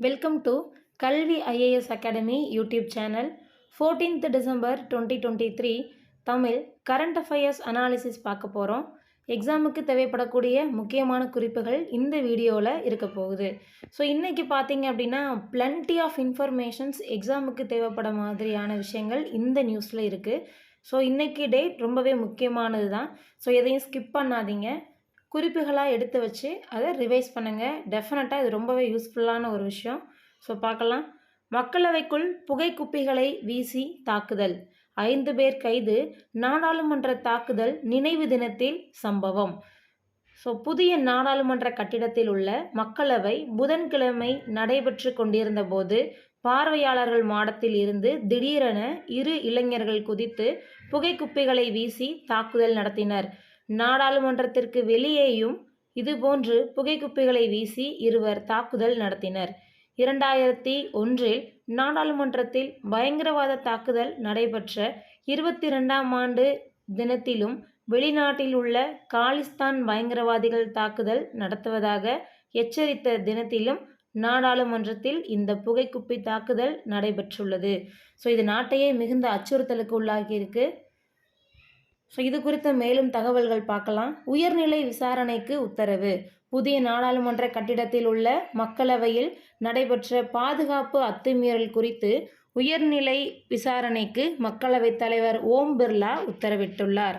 Welcome to கல்வி IAS academy YouTube channel. 14th December 2023 Tamil current affairs analysis பார்க்க போகிறோம். எக்ஸாமுக்கு தேவைப்படக்கூடிய முக்கியமான குறிப்புகள் இந்த வீடியோவில் இருக்க போகுது. ஸோ இன்றைக்கி பார்த்தீங்க அப்படின்னா பிளண்டி ஆஃப் இன்ஃபர்மேஷன்ஸ் எக்ஸாமுக்கு தேவைப்பட மாதிரியான விஷயங்கள் இந்த நியூஸில் இருக்குது. ஸோ இன்றைக்கி டேட் ரொம்பவே முக்கியமானது தான். ஸோ எதையும் ஸ்கிப் பண்ணாதீங்க. குறிப்புகளாக எடுத்து வச்சு அதை ரிவைஸ் பண்ணுங்கள். டெஃபினட்டாக இது ரொம்பவே யூஸ்ஃபுல்லான ஒரு விஷயம். ஸோ பார்க்கலாம். மக்களவைக்குள் புகைக்குப்பிகளை வீசி தாக்குதல், 5 பேர் கைது, நாடாளுமன்ற தாக்குதல் நினைவு தினத்தில் சம்பவம். ஸோ புதிய நாடாளுமன்ற கட்டிடத்தில் உள்ள மக்களவை புதன்கிழமை நடைபெற்று கொண்டிருந்த போது பார்வையாளர்கள் மாடத்தில் இருந்து திடீரென 2 இளைஞர்கள் குதித்து புகைக்குப்பிகளை வீசி தாக்குதல் நடத்தினர். நாடாளுமன்றத்திற்கு வெளியேயும் இதுபோன்று புகைக்குப்பிகளை வீசி இருவர் தாக்குதல் நடத்தினர். 2001 நாடாளுமன்றத்தில் பயங்கரவாத தாக்குதல் நடைபெற்ற 22ஆம் ஆண்டு தினத்திலும் வெளிநாட்டில் உள்ள காலிஸ்தான் பயங்கரவாதிகள் தாக்குதல் நடத்துவதாக எச்சரித்த தினத்திலும் நாடாளுமன்றத்தில் இந்த புகைக்குப்பி தாக்குதல் நடைபெற்றுள்ளது. ஸோ இது நாட்டையே மிகுந்த அச்சுறுத்தலுக்கு உள்ளாகியிருக்கு. ஸோ இது குறித்த மேலும் தகவல்கள் பார்க்கலாம். உயர்நிலை விசாரணைக்கு உத்தரவு. புதிய நாடாளுமன்ற கட்டிடத்தில் உள்ள மக்களவையில் நடைபெற்ற பாதுகாப்பு அத்துமீறல் குறித்து உயர்நிலை விசாரணைக்கு மக்களவைத் தலைவர் ஓம் பிர்லா உத்தரவிட்டுள்ளார்.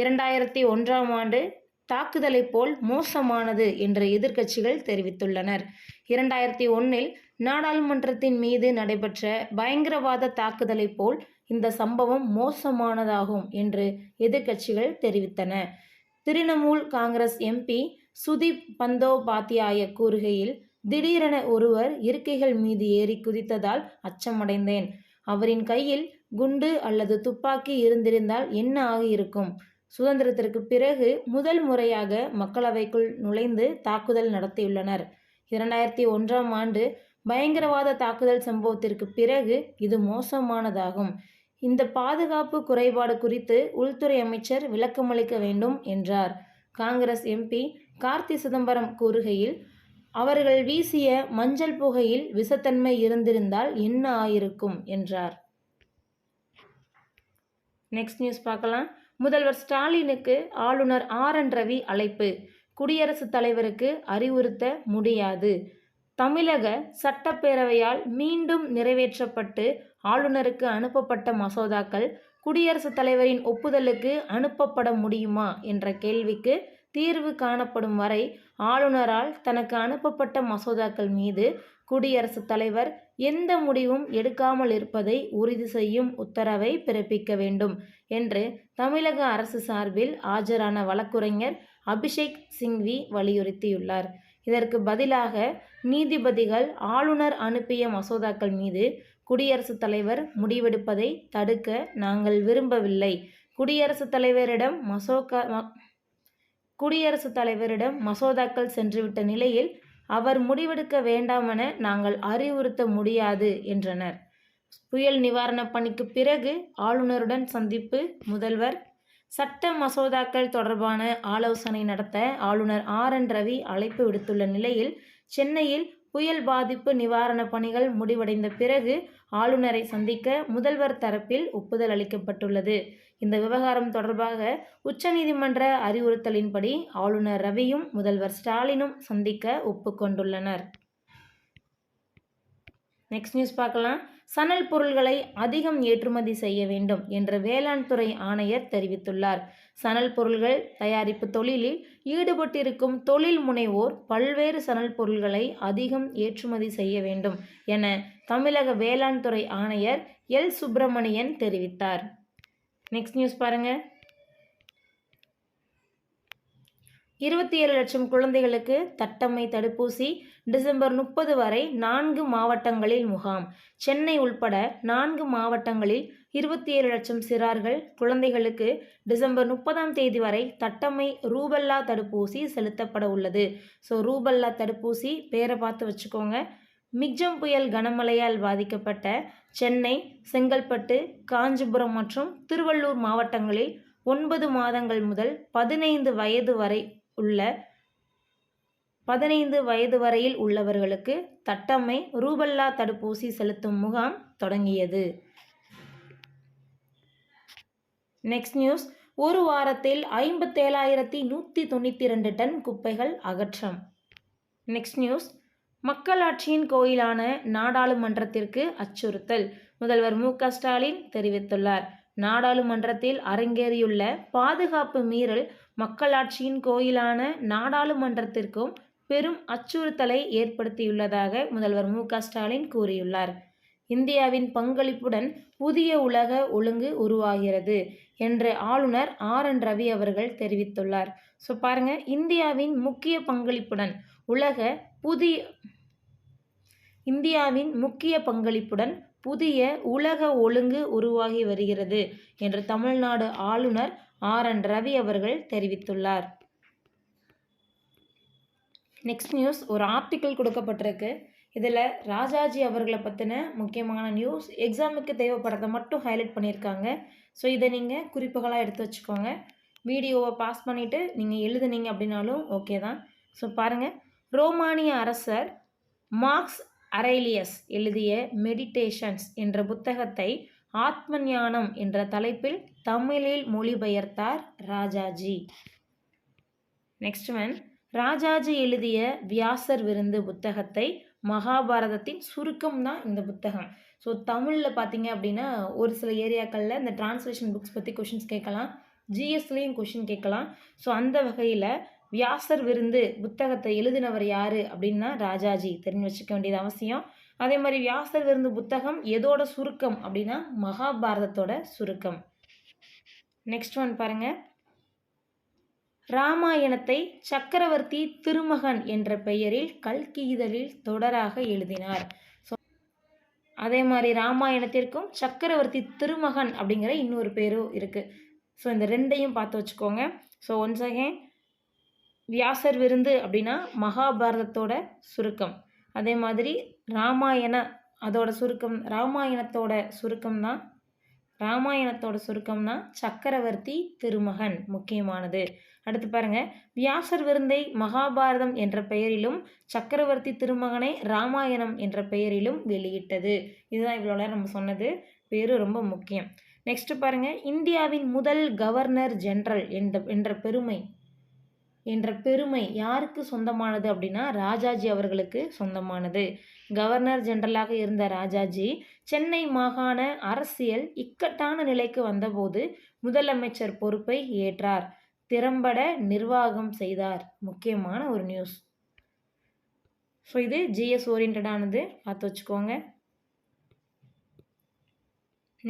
2001ஆம் ஆண்டு தாக்குதலை போல் மோசமானது என்று எதிர்க்கட்சிகள் தெரிவித்துள்ளனர். 2001 நாடாளுமன்றத்தின் மீது நடைபெற்ற பயங்கரவாத தாக்குதலை போல் இந்த சம்பவம் மோசமானதாகும் என்று எதிர்க்கட்சிகள் தெரிவித்தன. திரிணமூல் காங்கிரஸ் எம்பி சுதீப் பந்தோபாத்யாய கூறுகையில், திடீரென ஒருவர் இருக்கைகள் மீது ஏறி குதித்ததால் அச்சமடைந்தேன். அவரின் கையில் குண்டு அல்லது துப்பாக்கி இருந்திருந்தால் என்ன ஆகியிருக்கும்? சுதந்திரத்திற்கு பிறகு முதல் முறையாக மக்களவைக்குள் நுழைந்து தாக்குதல் நடத்தியுள்ளனர். 2001ஆம் ஆண்டு பயங்கரவாத தாக்குதல் சம்பவத்திற்கு பிறகு இது மோசமானதாகும். இந்த பாதுகாப்பு குறைபாடு குறித்து உள்துறை அமைச்சர் விளக்கமளிக்க வேண்டும் என்றார். காங்கிரஸ் எம்பி கார்த்தி சிதம்பரம் கூறுகையில், அவர்கள் வீசிய மஞ்சள் புகையில் விஷத்தன்மை இருந்திருந்தால் என்ன ஆயிருக்கும் என்றார். நெக்ஸ்ட் நியூஸ் பார்க்கலாம். முதல்வர் ஸ்டாலினுக்கு ஆளுநர் RN ரவி அழைப்பு. குடியரசுத் தலைவருக்கு அறிவுறுத்த முடியாது. தமிழக சட்டப்பேரவையால் மீண்டும் நிறைவேற்றப்பட்டு ஆளுநருக்கு அனுப்பப்பட்ட மசோதாக்கள் குடியரசுத் தலைவரின் ஒப்புதலுக்கு அனுப்பப்பட முடியுமா என்ற கேள்விக்கு தீர்வு காணப்படும் வரை ஆளுநரால் தனக்கு அனுப்பப்பட்ட மசோதாக்கள் மீது குடியரசுத் தலைவர் எந்த முடிவும் எடுக்காமல் இருப்பதை உறுதி செய்யும் உத்தரவை பிறப்பிக்க வேண்டும் என்று தமிழக அரசு சார்பில் ஆஜரான வழக்குரைஞர் அபிஷேக் சிங்வி வலியுறுத்தியுள்ளார். இதற்கு பதிலாக நீதிபதிகள் ஆளுநர் அனுப்பிய மசோதாக்கள் மீது குடியரசுத் தலைவர் முடிவெடுப்பதை தடுக்க நாங்கள் விரும்பவில்லை. குடியரசுத் தலைவரிடம் மசோதாக்கள் சென்றுவிட்ட நிலையில் அவர் முடிவெடுக்க வேண்டாமென நாங்கள் அறிவுறுத்த முடியாது என்றனர். புயல் நிவாரணப் பணிக்கு பிறகு ஆளுநருடன் சந்திப்பு. முதல்வர் சட்ட மசோதாக்கள் தொடர்பான ஆலோசனை நடத்த ஆளுநர் RN ரவி அழைப்பு விடுத்துள்ள நிலையில் சென்னையில் புயல் பாதிப்பு நிவாரணப் பணிகள் முடிவடைந்த பிறகு ஆளுநரை சந்திக்க முதல்வர் தரப்பில் ஒப்புதல் அளிக்கப்பட்டுள்ளது. இந்த விவகாரம் தொடர்பாக உச்சநீதிமன்ற அறிவுறுத்தலின்படி ஆளுநர் ரவியும் முதல்வர் ஸ்டாலினும் சந்திக்க ஒப்புக்கொண்டுள்ளனர். நெக்ஸ்ட் நியூஸ் பார்க்கலாம். சணல் பொருட்களை அதிகம் ஏற்றுமதி செய்ய வேண்டும் என்று வேளாண் துறை ஆணையர் தெரிவித்துள்ளார். சணல் பொருட்கள் தயாரிப்பு தொழிலில் ஈடுபட்டிருக்கும் தொழில் முனைவோர் பல்வேறு சணல் பொருட்களை அதிகம் ஏற்றுமதி செய்ய வேண்டும் என தமிழக வேளாண் துறை ஆணையர் எல். சுப்பிரமணியன் தெரிவித்தார். நெக்ஸ்ட் நியூஸ் பாருங்க. 27 லட்சம் குழந்தைகளுக்கு தட்டம்மை தடுப்பூசி. டிசம்பர் 30 வரை 4 மாவட்டங்களில் முகாம். சென்னை உள்பட 4 மாவட்டங்களில் 27 லட்சம் சிறார்கள் குழந்தைகளுக்கு டிசம்பர் 30ஆம் தேதி வரை தட்டம்மை ரூபல்லா தடுப்பூசி செலுத்தப்பட உள்ளது. ஸோ ரூபல்லா தடுப்பூசி பேரை பார்த்து வச்சுக்கோங்க. மிக்ஜம் புயல் கனமழையால் பாதிக்கப்பட்ட சென்னை, செங்கல்பட்டு, காஞ்சிபுரம் மற்றும் திருவள்ளூர் மாவட்டங்களில் 9 மாதங்கள் முதல் 15 வயது வரை உள்ள 15 வயது வரையில் உள்ளவர்களுக்கு தட்டம்மை ரூபல்லா தடுப்பூசி செலுத்தும் முகாம் தொடங்கியது. Next news. ஒரு வாரத்தில் 57,192 டன் குப்பைகள் அகற்றம். Next news. மக்களாட்சியின் கோயிலான நாடாளுமன்றத்திற்கு அச்சுறுத்தல். முதல்வர் மு.க. ஸ்டாலின் தெரிவித்துள்ளார். நாடாளுமன்றத்தில் அரங்கேறியுள்ள பாதுகாப்பு மீறல் மக்களாட்சியின் கோயிலான நாடாளுமன்றத்திற்கும் பெரும் அச்சுறுத்தலை ஏற்படுத்தியுள்ளதாக முதல்வர் மு.க. ஸ்டாலின் கூறியுள்ளார். இந்தியாவின் பங்களிப்புடன் புதிய உலக ஒழுங்கு உருவாகிறது என்று ஆளுநர் ஆர்.என். ரவி அவர்கள் தெரிவித்துள்ளார். ஸோ பாருங்க, இந்தியாவின் முக்கிய பங்களிப்புடன் புதிய உலக ஒழுங்கு உருவாகி வருகிறது என்று தமிழ்நாடு ஆளுநர் ஆர்.என். ரவி அவர்கள் தெரிவித்துள்ளார். Next news. ஒரு ஆர்டிக்கிள் கொடுக்கப்பட்டிருக்கு. இதில் ராஜாஜி அவர்களை பற்றின முக்கியமான நியூஸ் எக்ஸாமுக்கு தேவைப்படுறதை மட்டும் ஹைலைட் பண்ணியிருக்காங்க. ஸோ இதை நீங்கள் குறிப்புகளாக எடுத்து வச்சுக்கோங்க. வீடியோவை பாஸ் பண்ணிவிட்டு நீங்கள் எழுதுனீங்க அப்படின்னாலும் ஓகே தான். ஸோ பாருங்கள், ரோமானிய அரசர் மார்க்ஸ் அரேலியஸ் எழுதிய மெடிடேஷன்ஸ் என்ற புத்தகத்தை ஆத்ம ஞானம் என்ற தலைப்பில் தமிழில் மொழிபெயர்த்தார் ராஜாஜி. Next one. ராஜாஜி எழுதிய வியாசர் விருந்து புத்தகத்தை மகாபாரதத்தின் சுருக்கம் தான் இந்த புத்தகம். ஸோ தமிழில் பார்த்தீங்க அப்படின்னா ஒரு சில ஏரியாக்களில் இந்த டிரான்ஸ்லேஷன் புக்ஸ் பற்றி கொஷின்ஸ் கேட்கலாம், ஜிஎஸ்லேயும் கொஷின் கேட்கலாம். ஸோ அந்த வகையில் வியாசர் விருந்து புத்தகத்தை எழுதினவர் யார் அப்படின்னா ராஜாஜி, தெரிஞ்சு வச்சுக்க வேண்டியது அவசியம். அதே மாதிரி வியாசர் விருந்து புத்தகம் எதோட சுருக்கம் அப்படின்னா மகாபாரதத்தோட சுருக்கம். நெக்ஸ்ட் ஒன் பாருங்கள். ராமாயணத்தை சக்கரவர்த்தி திருமகன் என்ற பெயரில் கல்கி இதழில் தொடராக எழுதினார். ஸோ அதே மாதிரி ராமாயணத்திற்கும் சக்கரவர்த்தி திருமகன் அப்படிங்கிற இன்னொரு பேரும் இருக்குது. ஸோ இந்த ரெண்டையும் பார்த்து வச்சுக்கோங்க. ஸோ ஒன்ஸ் அகெயின், வியாசர் விருந்து அப்படின்னா மகாபாரதத்தோட சுருக்கம். அதே மாதிரி ராமாயணத்தோட சுருக்கம் தான் சக்கரவர்த்தி திருமகன், முக்கியமானது. அடுத்து பாருங்க, வியாசர் விருந்தை மகாபாரதம் என்ற பெயரிலும் சக்கரவர்த்தி திருமகனை ராமாயணம் என்ற பெயரிலும் வெளியிட்டது. இதுதான் இவ்வளோ நேரம் நம்ம சொன்னது, பேரு ரொம்ப முக்கியம். நெக்ஸ்ட் பாருங்க, இந்தியாவின் முதல் கவர்னர் ஜெனரல் என்ற பெருமை யாருக்கு சொந்தமானது அப்படின்னா ராஜாஜி அவர்களுக்கு சொந்தமானது. கவர்னர் ஜெனரலாக இருந்த ராஜாஜி சென்னை மாகாண அரசியல் இக்கட்டான நிலைக்கு வந்தபோது முதலமைச்சர் பொறுப்பை ஏற்றார், திறம்பட நிர்வாகம் செய்தார். முக்கியமான ஒரு நியூஸ். ஸோ இது ஜிஎஸ் ஓரியன்டானது, பார்த்து வச்சுக்கோங்க.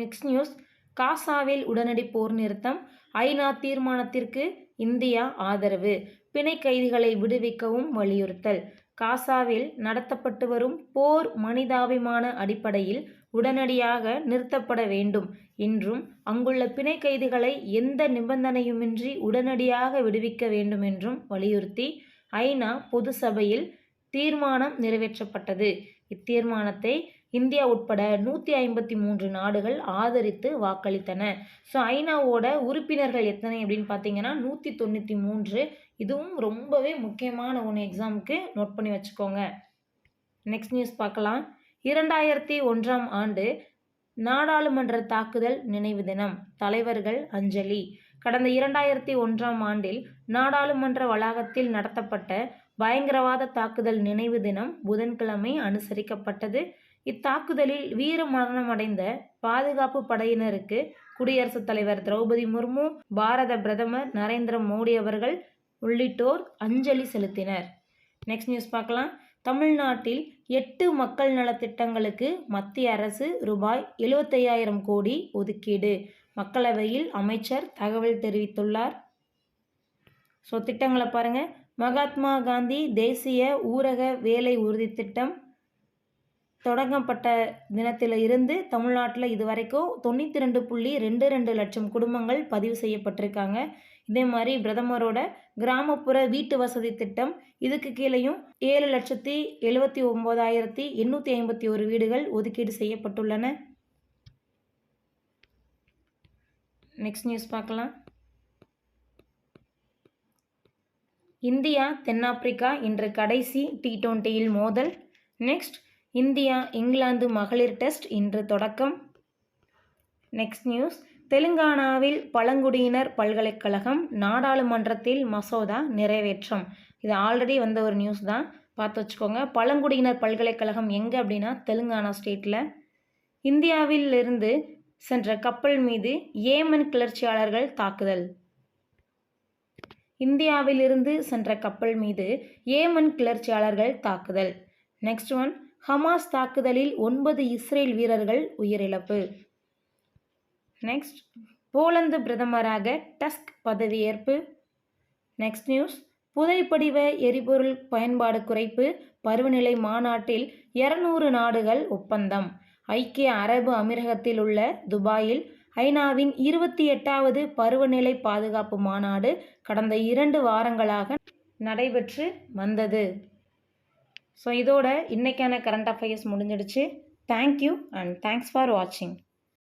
Next news. காசாவில் உடனடி போர் நிறுத்தம், ஐநா தீர்மானத்திற்கு இந்தியா ஆதரவு, பிணை கைதிகளை விடுவிக்கவும் வலியுறுத்தல். காசாவில் நடத்தப்பட்டு வரும் போர் மனிதாபிமான அடிப்படையில் உடனடியாக நிறுத்தப்பட வேண்டும் என்றும் அங்குள்ள பிணை கைதிகளை எந்த நிபந்தனையுமின்றி உடனடியாக விடுவிக்க வேண்டும் என்றும் வலியுறுத்தி ஐநா பொது சபையில் தீர்மானம் நிறைவேற்றப்பட்டது. இத்தீர்மானத்தை இந்தியா உட்பட 153 நாடுகள் ஆதரித்து வாக்களித்தன. ஸோ ஐநாவோட உறுப்பினர்கள் எத்தனை அப்படின்னு பார்த்தீங்கன்னா 193. இதுவும் ரொம்பவே முக்கியமான ஒன்று, எக்ஸாமுக்கு நோட் பண்ணி வச்சுக்கோங்க. நெக்ஸ்ட் நியூஸ் பார்க்கலாம். 2001ஆம் ஆண்டு நாடாளுமன்ற தாக்குதல் நினைவு தினம், தலைவர்கள் அஞ்சலி. கடந்த 2001ஆம் ஆண்டில் நாடாளுமன்ற வளாகத்தில் நடத்தப்பட்ட பயங்கரவாத தாக்குதல் நினைவு தினம் புதன்கிழமை அனுசரிக்கப்பட்டது. இத்தாக்குதலில் வீர மரணமடைந்த பாதுகாப்பு படையினருக்கு குடியரசுத் தலைவர் திரௌபதி முர்மு, பாரத பிரதமர் நரேந்திர மோடி அவர்கள் உள்ளிட்டோர் அஞ்சலி செலுத்தினர். நெக்ஸ்ட் நியூஸ் பார்க்கலாம். தமிழ்நாட்டில் 8 மக்கள் நலத்திட்டங்களுக்கு மத்திய அரசு ரூபாய் 75,000 கோடி ஒதுக்கீடு, மக்களவையில் அமைச்சர் தகவல் தெரிவித்துள்ளார். ஸோ திட்டங்களை பாருங்கள். மகாத்மா காந்தி தேசிய ஊரக வேலை உறுதி திட்டம் தொடங்கப்பட்ட தினத்தில் இருந்து தமிழ்நாட்டில் இதுவரைக்கும் 92.22 லட்சம் குடும்பங்கள் பதிவு செய்யப்பட்டிருக்காங்க. இதே மாதிரி பிரதமரோட கிராமப்புற வீட்டு வசதி திட்டம், இதுக்கு கீழேயும் 7,79,851 வீடுகள் ஒதுக்கீடு செய்யப்பட்டுள்ளன. நெக்ஸ்ட் நியூஸ் பார்க்கலாம். இந்தியா தென்னாப்பிரிக்கா இன்று கடைசி T20யில் மோதல். நெக்ஸ்ட், இந்தியா இங்கிலாந்து மகளிர் டெஸ்ட் இன்று தொடக்கம். நெக்ஸ்ட் நியூஸ், தெலுங்கானாவில் பழங்குடியினர் பல்கலைக்கழகம் நாடாளுமன்றத்தில் மசோதா நிறைவேற்றம். இது ஆல்ரெடி வந்த ஒரு நியூஸ் தான், பார்த்து வச்சுக்கோங்க. பழங்குடியினர் பல்கலைக்கழகம் எங்கே அப்படின்னா தெலுங்கானா ஸ்டேட்டில். இந்தியாவில் இருந்து சென்ற கப்பல் மீது ஏமன் கிளர்ச்சியாளர்கள் தாக்குதல். இந்தியாவிலிருந்து சென்ற கப்பல் மீது ஏமன் கிளர்ச்சியாளர்கள் தாக்குதல். நெக்ஸ்ட் ஒன், ஹமாஸ் தாக்குதலில் 9 இஸ்ரேல் வீரர்கள் உயிரிழப்பு. நெக்ஸ்ட், போலந்து பிரதமராக டஸ்க் பதவியேற்பு. நெக்ஸ்ட் நியூஸ், புதைப்படிவ எரிபொருள் பயன்பாடு குறைப்பு பருவநிலை மாநாட்டில் 200 நாடுகள் ஒப்பந்தம். ஐக்கிய அரபு அமீரகத்தில் உள்ள துபாயில் ஐநாவின் 28வது பருவநிலை பாதுகாப்பு மாநாடு கடந்த 2 வாரங்களாக நடைபெற்று வந்தது. ஸோ இதோட இன்னைக்கான கரண்ட் அஃபேர்ஸ் முடிஞ்சிடுச்சு. தேங்க்யூ அண்ட் தேங்க்ஸ் ஃபார் வாட்சிங்.